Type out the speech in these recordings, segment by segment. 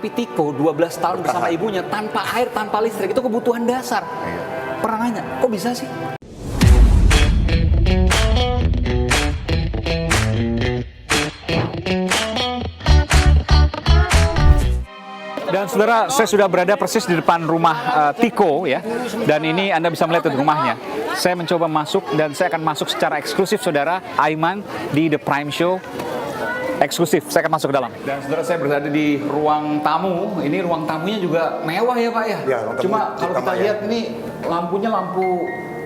Tapi Tiko 12 tahun bersama ibunya tanpa air, tanpa listrik, itu kebutuhan dasar. Pernah nanya, kok bisa sih? Dan saudara, saya sudah berada persis di depan rumah Tiko ya. Dan ini Anda bisa melihat di rumahnya. Saya mencoba masuk dan saya akan masuk secara eksklusif saudara, Aiman di The Prime Show. Eksklusif, saya akan masuk ke dalam. Dan saudara, saya berada di ruang tamu. Ini ruang tamunya juga mewah ya Pak ya? Ya, cuma kalau kita lihat ini lampunya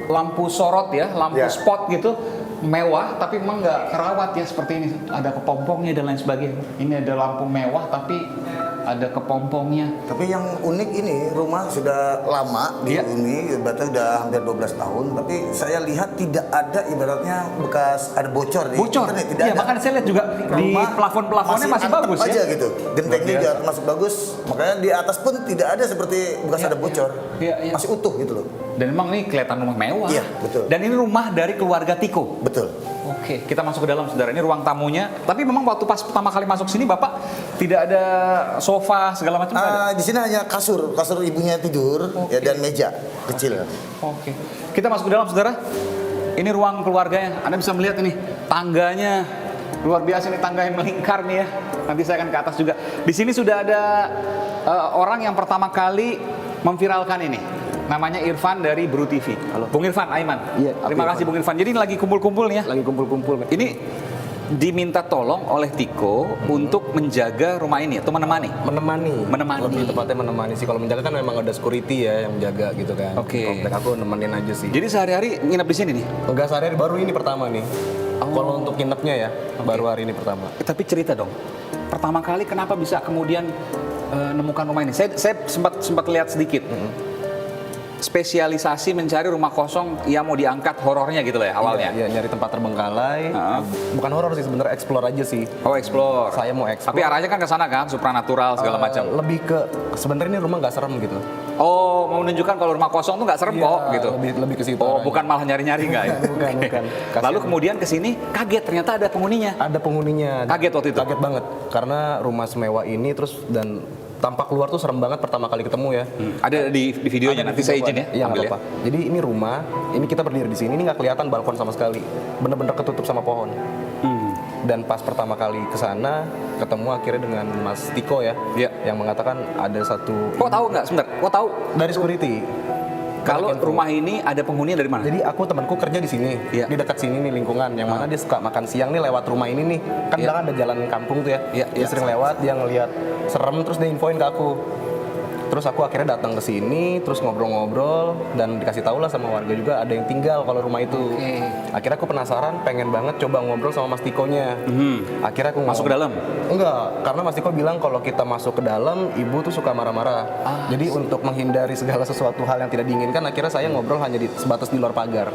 lampu sorot ya, lampu spot gitu. Mewah tapi memang nggak kerawat ya, seperti ini ada kepompongnya dan lain sebagainya. Ini ada lampu mewah tapi ada kepompongnya. Tapi yang unik ini rumah sudah lama di ini, ibaratnya sudah hampir 12 tahun. Tapi saya lihat tidak ada ibaratnya bekas ada bocor di internet, tidak ada. Makanya saya lihat juga di plafon-plafonnya masih bagus aja ya. Gitu. Gentengnya juga masih bagus. Makanya di atas pun tidak ada seperti bekas ada bocor. Masih utuh gitu loh. Dan memang ini kelihatan rumah mewah. Iya, betul. Dan ini rumah dari keluarga Tiko. Betul. Oke, kita masuk ke dalam saudara. Ini ruang tamunya. Tapi memang waktu pas pertama kali masuk sini Bapak tidak ada sofa segala macam ada. Di sini hanya kasur ibunya tidur ya, dan meja kecil. Oke. Kita masuk ke dalam saudara. Ini ruang keluarganya. Anda bisa melihat ini tangganya luar biasa, ini tangga yang melingkar nih ya. Nanti saya akan ke atas juga. Di sini sudah ada orang yang pertama kali memviralkan ini. Namanya Irfan dari Bru TV. Halo. Bung Irfan, Aiman. Iya, terima kasih Bung Irfan. Jadi ini lagi kumpul-kumpul nih ya. Lagi kumpul-kumpul. Ini diminta tolong oleh Tiko untuk menjaga rumah ini atau menemani. Lebih tepatnya menemani sih. Kalau menjaga kan memang ada security ya yang menjaga gitu kan. Oke. Komplek aku nemenin aja sih. Jadi sehari-hari nginep di sini nih? Enggak sehari-hari, baru ini pertama nih. Kalau untuk nginepnya ya, baru hari ini pertama. Tapi cerita dong. Pertama kali kenapa bisa kemudian nemukan rumah ini? Saya sempat lihat sedikit. Spesialisasi mencari rumah kosong yang mau diangkat horornya gitu lah ya awalnya. Iya, nyari tempat terbengkalai. Bukan horor sih sebenarnya, explore aja sih. Oh, explore. Saya mau explore. Tapi arahnya kan ke sana kan, supranatural segala macam. Lebih ke sebenarnya ini rumah nggak serem gitu. Oh, mau menunjukkan kalau rumah kosong tuh nggak serem kok gitu. Lebih ke situ. Oh, arahnya. bukan malah nyari-nyari nggak ya? bukan. Lalu kemudian ke sini kaget ternyata ada penghuninya. Ada penghuninya. Kaget waktu itu. Kaget banget karena rumah semewah ini terus dan tampak luar tuh serem banget pertama kali ketemu ya. Ada di videonya, nanti saya izin ya. Iya, nggak apa-apa. Jadi ini rumah, ini kita berdiri di sini, ini nggak kelihatan balkon sama sekali, bener-bener ketutup sama pohon. Dan pas pertama kali ke sana ketemu akhirnya dengan Mas Tiko ya, yang mengatakan ada satu. Kok tahu nggak? Sebentar, kok tahu? Dari security. Kalau rumah ini ada penghuni dari mana? Jadi aku temanku kerja di sini, di dekat sini nih lingkungan, yang mana dia suka makan siang nih lewat rumah ini nih, kan belakang ada jalan kampung tuh ya, dia sering lewat, dia ngelihat serem terus dia infoin ke aku. Terus aku akhirnya datang ke sini, terus ngobrol-ngobrol dan dikasih tahu lah sama warga juga ada yang tinggal kalau rumah itu. Akhirnya aku penasaran, pengen banget coba ngobrol sama Mas Tikonya. Akhirnya aku masuk ke dalam? Enggak, karena Mas Tiko bilang kalau kita masuk ke dalam, ibu tuh suka marah-marah. Jadi untuk menghindari segala sesuatu hal yang tidak diinginkan, akhirnya saya ngobrol hanya sebatas di luar pagar.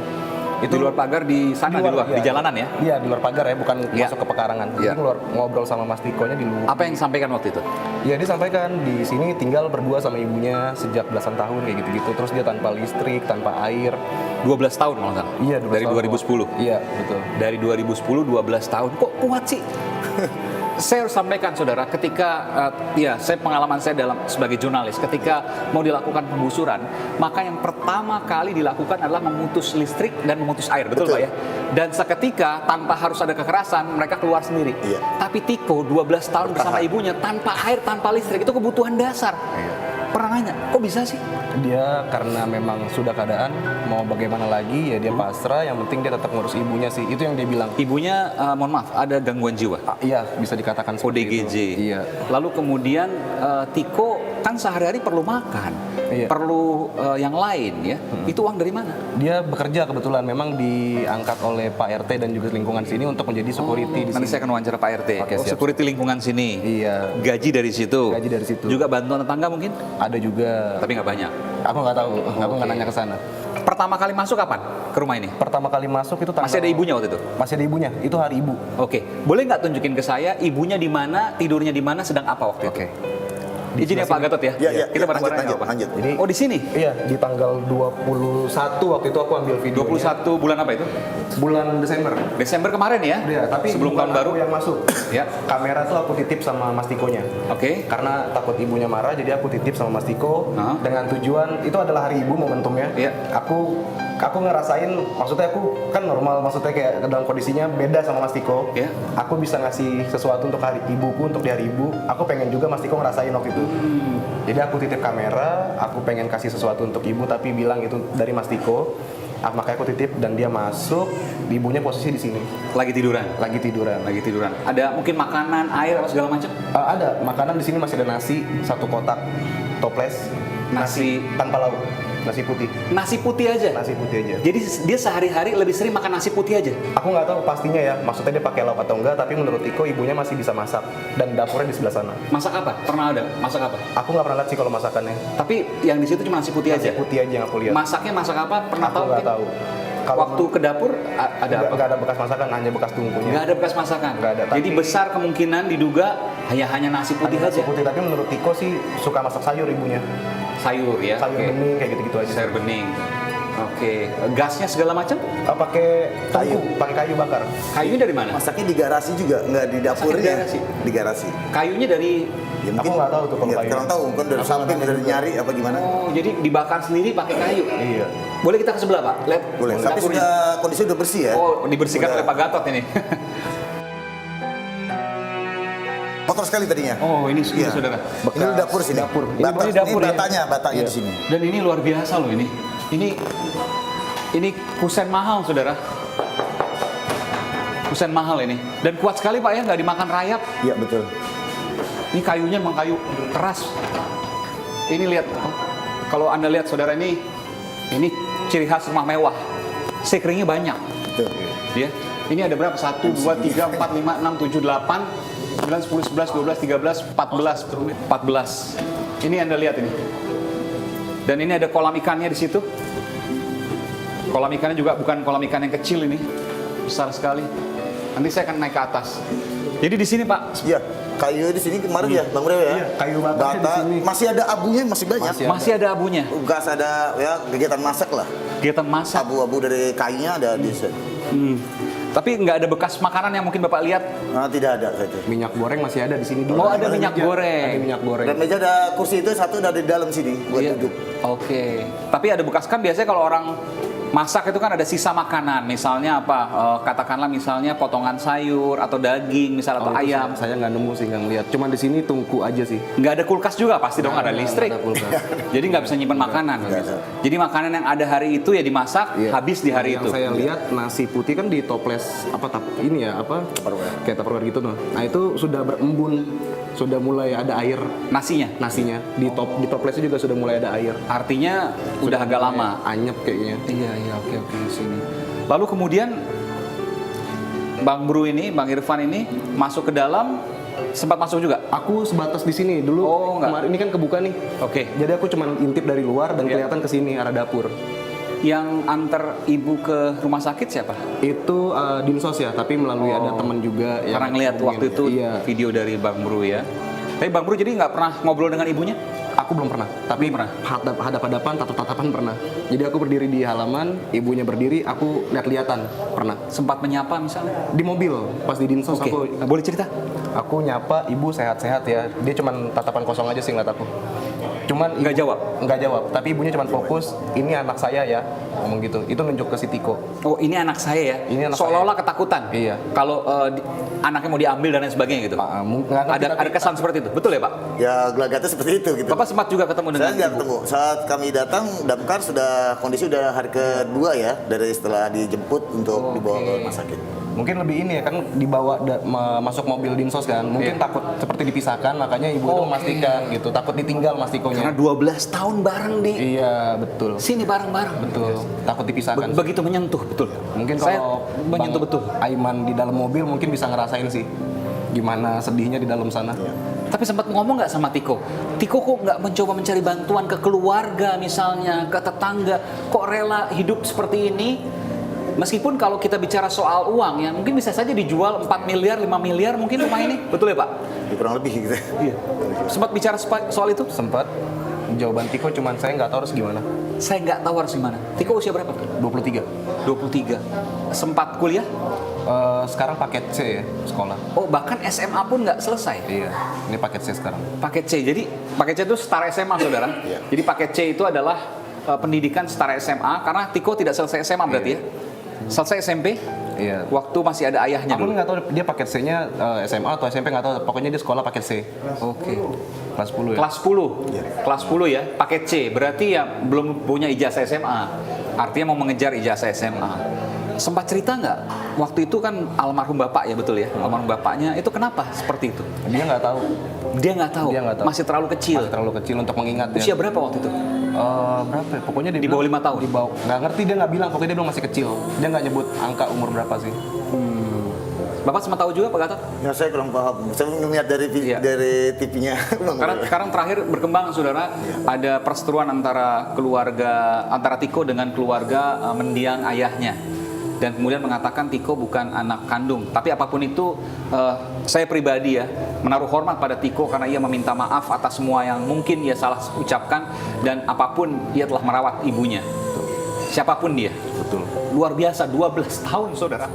Itu di luar pagar di sana, di luar, di jalanan ya? Iya, di luar pagar ya, bukan masuk ke pekarangan. Jadi keluar ngobrol sama Mas Tikonya di luar. Apa yang disampaikan waktu itu? Ya, dia sampaikan di sini tinggal berdua sama ibunya sejak belasan tahun kayak gitu-gitu. Terus dia tanpa listrik, tanpa air. 12 tahun malah kan? Iya, 12 dari tahun. 2010. Iya, betul. Dari 2010 12 tahun. Kok kuat sih? Saya harus sampaikan saudara, ketika pengalaman saya sebagai jurnalis, ketika mau dilakukan penggusuran, maka yang pertama kali dilakukan adalah memutus listrik dan memutus air, betul Pak ya? Dan seketika tanpa harus ada kekerasan, mereka keluar sendiri. Tapi Tiko 12 tahun bersama ibunya tanpa air, tanpa listrik, itu kebutuhan dasar. Pernah nanya, kok bisa sih? Dia karena memang sudah keadaan, mau bagaimana lagi ya dia pasrah, yang penting dia tetap ngurus ibunya sih. Itu yang dia bilang. Ibunya, mohon maaf, ada gangguan jiwa? Iya, bisa dikatakan seperti ODGJ. itu. Iya. Lalu kemudian Tiko kan sehari-hari perlu makan, perlu yang lain ya. Itu uang dari mana? Dia bekerja kebetulan, memang diangkat oleh Pak RT dan juga lingkungan sini untuk menjadi security di sini. Nanti saya akan wawancara Pak RT. Security lingkungan sini. Iya. Gaji dari situ. Gaji dari situ. Juga bantuan tetangga mungkin? Ada juga. Tapi nggak banyak. Aku nggak tahu. Aku nggak nanya ke sana. Pertama kali masuk kapan ke rumah ini? Pertama kali masuk itu masih ada ibunya waktu itu? Masih ada ibunya. Itu hari ibu. Oke. Boleh nggak tunjukin ke saya ibunya di mana, tidurnya di mana, sedang apa waktu itu? Izinnya Pak Gatot ya? Iya, iya. Kita bareng-bareng Lanjut, nggak apa-apa? lanjut. Jadi Oh di sini? Iya, di tanggal 21 waktu itu aku ambil video. 21 bulan apa itu? Bulan Desember. Desember kemarin ya? Iya, tapi sebelum bukan tahun baru. aku yang masuk. Ya. Kamera tuh aku titip sama Mas Tikonya. Oke. Karena takut ibunya marah, jadi aku titip sama Mas Tiko Hah? dengan tujuan itu adalah hari ibu momentumnya. Iya. Aku ngerasain, maksudnya aku kan normal, maksudnya kayak dalam kondisinya beda sama Mas Tiko. Iya. Aku bisa ngasih sesuatu untuk hari ibuku, untuk di hari ibu. Aku pengen juga Mas Tiko ngerasain waktu itu. Jadi aku titip kamera, aku pengen kasih sesuatu untuk ibu, tapi bilang itu dari Mas Tiko. Makanya aku titip dan dia masuk, ibunya posisi di sini, Lagi tiduran. lagi tiduran. Lagi tiduran. Ada mungkin makanan, air apa segala macam? Ada makanan di sini, masih ada nasi satu kotak toples, Nasi tanpa lauk, nasi putih, nasi putih aja. nasi putih aja. Jadi dia sehari-hari lebih sering makan nasi putih aja. Aku nggak tahu pastinya ya, maksudnya dia pakai lauk atau enggak, tapi menurut Iko ibunya masih bisa masak dan dapurnya di sebelah sana. Masak apa? Pernah ada? Masak apa? Aku nggak pernah lihat sih kalau masakannya. Tapi yang di situ cuma nasi putih Nasi aja. putih aja yang aku lihat. Masaknya masak apa? Pernah Aku nggak mungkin? tahu. Kalau Waktu ke dapur ada apa? nggak ada bekas masakan, hanya bekas tungkunya. Nggak ada bekas masakan. Nggak ada, Jadi tapi- besar kemungkinan diduga hanya nasi putih Ada nasi aja. putih, tapi menurut Tiko sih suka masak sayur ibunya. Sayur ya. Sayur oke. bening kayak gitu-gitu aja. Sayur bening. Oke. Gasnya segala macam? Pakai tungku, pakai kayu bakar. Kayunya dari mana? Masaknya di garasi juga, nggak di dapurnya. Masaknya di garasi? Di garasi. Kayunya dari Ya, Aku nggak tahu tuh kalau ya, kayu. kurang tahu, kan dari Aku samping, nggak dari tahu. nyari apa gimana. Oh, jadi dibakar sendiri pakai kayu. Iya. Boleh kita ke sebelah, Pak? Lihat. Boleh, tapi dapurnya. sudah kondisi udah bersih ya. Oh, dibersihkan Udah. oleh Pak Gatot ini. Kotor sekali tadinya. Oh, ini Iya. saudara. Ini udah dapur sini. Dapur. Ini dapur ya? Batanya Iya. di sini. Dan ini luar biasa loh ini. Ini kusen mahal, saudara. Kusen mahal ini. Dan kuat sekali Pak ya, nggak dimakan rayap. Iya, betul. Ini kayunya memang kayu keras. Ini lihat, kalau Anda lihat saudara ini ciri khas rumah mewah. Sekeringnya banyak. Betul. Ya. Ini ada berapa? 1, 2, 3, 4, 5, 6, 7, 8, 9, 10, 11, 12, 13, 14. Ini Anda lihat ini. Dan ini ada kolam ikannya di situ. Kolam ikannya juga bukan kolam ikan yang kecil ini. Besar sekali. Nanti saya akan naik ke atas. Jadi di sini Pak, Iya, kayu di sini kemarin ya, Bang Brew ya. Iya, kayu bakarnya di sini. Masih ada abunya, masih banyak. masih ada abunya. Gas ada ya kegiatan masak lah. Kegiatan masak. Abu-abu dari kayunya ada di sini. Tapi nggak ada bekas makanan yang mungkin Bapak lihat. Nah, tidak ada saja. Minyak goreng masih ada di sini. Oh, ada minyak meja. goreng. Ada minyak goreng. Dan meja ada kursi itu satu ada di dalam sini buat Iya. duduk. Oke. Tapi ada bekas, kan biasanya kalau orang masak itu kan ada sisa makanan. Misalnya apa? Katakanlah misalnya potongan sayur atau daging, misal atau Oh, itu ayam. saya nggak nemu sih, nggak ngeliat. Cuma di sini tungku aja sih. Nggak ada kulkas juga pasti dong, ada listrik. Nggak ada kulkas. Jadi nggak bisa nyimpan makanan. Nggak ada. Jadi makanan yang ada hari itu ya dimasak, Iya. habis di hari itu. Yang saya lihat nasi putih kan di toples ini ya apa? Kayak tupperware gitu noh. Nah itu sudah berembun, sudah mulai ada air Nasinya. di toplesnya juga sudah mulai ada air. Artinya udah agak lama. Anyep kayaknya. Iya, oke di sini. Lalu kemudian Bang Bru ini, Bang Irfan ini masuk ke dalam, sempat masuk juga. Aku sebatas di sini dulu. Oh, nggak. Kemarin ini kan kebuka nih. Oke. Jadi aku cuma intip dari luar dan Iya. kelihatan ke sini arah dapur. Yang antar ibu ke rumah sakit siapa? Itu dinsos ya, tapi melalui ada teman juga yang Karena ngelihat hubungin. waktu itu Iya. video dari Bang Bru ya. Tapi Bang Bru jadi nggak pernah ngobrol dengan ibunya? Aku belum pernah, tapi Belum pernah? hadap-hadapan, tatap-tatapan pernah. Jadi aku berdiri di halaman, ibunya berdiri, aku lihat-lihatan pernah. Sempat menyapa misalnya? Di mobil, pas di dinsos Oke, boleh cerita? aku nyapa, ibu sehat-sehat ya. Dia cuman tatapan kosong aja sih ngeliat aku. Cuman Nggak jawab? Nggak jawab, tapi ibunya cuman fokus, ini anak saya ya, ngomong gitu. Itu nunjuk ke si Tiko. Oh ini anak saya ya? Ini anak seolah-olah ketakutan? Iya. Kalau anaknya mau diambil dan lain sebagainya gitu? Nggak ngerti, Ada tapi- kesan seperti itu? Betul ya Pak? Ya gelagatnya seperti itu gitu. Bapak sempat juga ketemu dengan Saya nggak ibu? ketemu. Saat kami datang, damkar sudah kondisi udah hari kedua ya dari setelah dijemput untuk dibawa ke rumah sakit. Mungkin lebih ini ya, kan dibawa masuk mobil dinsos kan. Mungkin Iya. takut seperti dipisahkan, makanya ibu itu memastikan gitu. Takut ditinggal mas Tikonya. Karena 12 tahun bareng di Iya, betul. sini bareng-bareng. Betul. Takut dipisahkan. Begitu menyentuh, betul. Mungkin Saya kalau menyentuh Bang betul. Aiman di dalam mobil mungkin bisa ngerasain sih gimana sedihnya di dalam sana. Tapi sempat ngomong nggak sama Tiko? Tiko kok nggak mencoba mencari bantuan ke keluarga misalnya, ke tetangga? Kok rela hidup seperti ini Meskipun kalau kita bicara soal uang ya, mungkin bisa saja dijual 4 miliar, 5 miliar mungkin rumah ini. Betul ya Pak? Kurang lebih gitu. Iya. Sempat bicara soal itu? Sempat. Jawaban Tiko cuman saya nggak tahu harus gimana. Saya nggak tahu harus gimana. Tiko usia berapa? 23. 23. Sempat kuliah? Sekarang paket C ya, sekolah. Oh, bahkan SMA pun nggak selesai? Iya, ini paket C sekarang. Paket C, jadi paket C itu setara SMA saudara. Iya. Jadi paket C itu adalah pendidikan setara SMA, karena Tiko tidak selesai SMA berarti ya? Selesai SMP? Iya. Waktu masih ada ayahnya Aku dulu? nggak tahu dia paket C-nya SMA atau SMP nggak tahu. Pokoknya dia sekolah paket C. Oke. Kelas 10 ya. Kelas 10? Kelas 10 ya, paket C. Berarti ya belum punya ijazah SMA. Artinya mau mengejar ijazah SMA. Sempat cerita nggak? Waktu itu kan almarhum bapak ya, betul ya? Almarhum bapaknya, itu kenapa seperti itu? Dia nggak tahu. Dia nggak tahu? Dia nggak tahu. Masih terlalu kecil? Masih terlalu kecil untuk mengingat ya. Usia berapa waktu itu? Berapa ya? Pokoknya dia Di bawah 5 tahun? Di bawah. Nggak ngerti, dia nggak bilang. Pokoknya dia bilang masih kecil. Dia nggak nyebut angka umur berapa sih. Bapak sempat tahu juga Pak Gatot? Ya saya kurang paham. Saya ngeliat dari Iya. dari TV-nya. Karena sekarang terakhir berkembang saudara, ada perseteruan antara Tiko dengan keluarga mendiang ayahnya, dan kemudian mengatakan Tiko bukan anak kandung. Tapi apapun itu, saya pribadi ya menaruh hormat pada Tiko karena ia meminta maaf atas semua yang mungkin ia salah ucapkan, dan apapun ia telah merawat ibunya. Siapapun dia. Betul. Luar biasa, 12 tahun saudara.